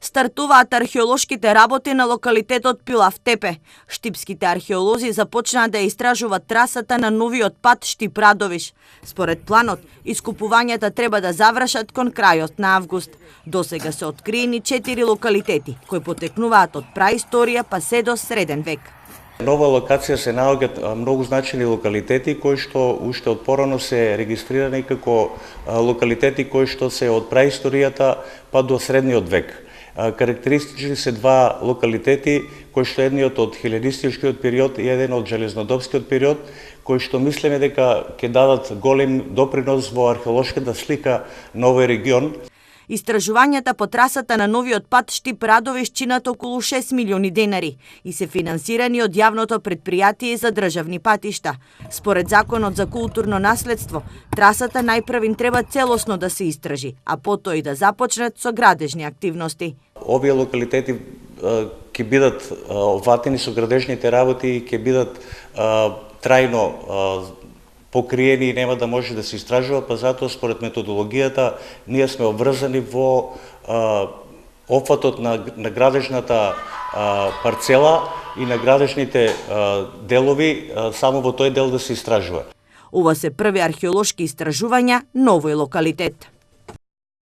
Стартуваат археолошките работи на локалитетот Пилав-Тепе. Штипските археолози започнаа да истражуваат трасата на новиот пат Штип-Радовиш. Според планот, искупувањата треба да завршат кон крајот на август. Досега се откриени 4 локалитети, кои потекнуваат од праисторија па се до среден век. Нова локација се наоѓаат многу значени локалитети кои што уште од порано се регистрирани како локалитети кои што се од праисторијата па до средниот век. Карактеристични се два локалитети, кои што едниот од хеленистичкиот период и еден од железнодопскиот период, кои што мислиме дека ќе дадат голем допринос во археолошката слика на овој регион. Истражувањата по трасата на новиот пат Штип-Радовиш чинат околу 6 милиони денари и се финансирани од јавното предпријатие за државни патишта. Според Законот за културно наследство, трасата најпрв им треба целосно да се истражи, а потоа и да започнат со градежни активности. Овие локалитети ќе бидат оватени со градежните работи и ќе бидат трајно покриени и нема да може да се истражува, па затоа според методологијата ние сме обврзани во опфатот на градежната парцела и на градежните делови, само во тој дел да се истражува. Ова се први археолошки истражувања на овој локалитет.